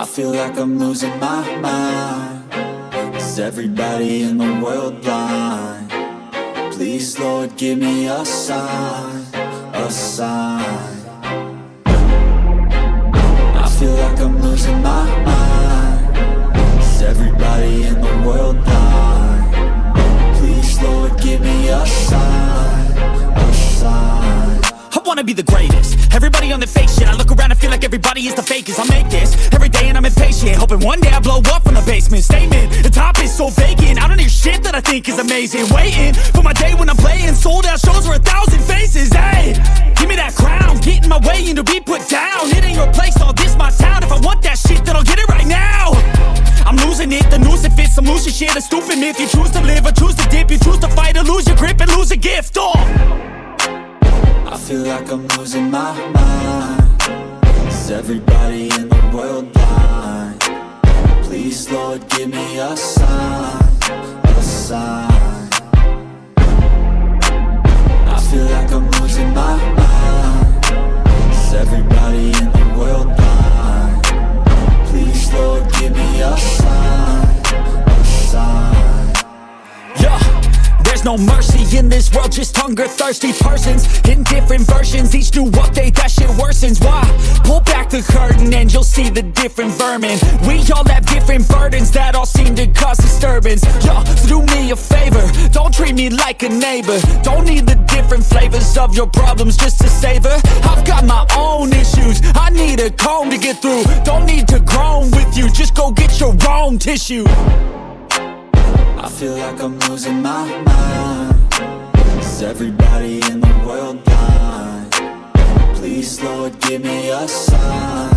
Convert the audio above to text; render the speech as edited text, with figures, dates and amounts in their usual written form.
I feel like I'm losing my mind. Is everybody in the world blind? Please, Lord, give me a sign, a sign. I feel like I'm losing my mind. Is everybody in the world blind? Please, Lord, give me a sign, a sign. I wanna be the greatest. Everybody on the fake shit. I look around and feel like everybody is the fakest. I make this every day and I'm impatient, hoping one day I blow up from the basement. Statement, the top is so vacant. I don't hear shit that I think is amazing. Waiting for my day when I'm playing sold out shows for 1,000 faces. Hey, give me that crown, get in my way and to be put down. It ain't your place, all this my town. If I want that shit, then I'll get it right now. I'm losing it, the noose it fits. I'm losing shit, a stupid myth. You choose to live or choose to dip. You choose to fight or lose your grip and lose a gift. I feel like I'm losing my mind. Is everybody in the world blind? Please, Lord, give me a sign, a sign. I feel like I'm losing my mind. Is everybody in the world blind? Please, Lord, give me a sign, a sign. Yeah. There's no mercy in this world, just hunger-thirsty persons in different versions. Each new update, that shit worsens. Why? Pull back the curtain and you'll see the different vermin. We all have different burdens that all seem to cause disturbance. Yo, so do me a favor, don't treat me like a neighbor. Don't need the different flavors of your problems just to savor. I've got my own issues, I need a comb to get through. Don't need to groan with you, just go get your own tissue. I feel like I'm losing my mind. Is everybody in the world blind? Please, Lord, give me a sign,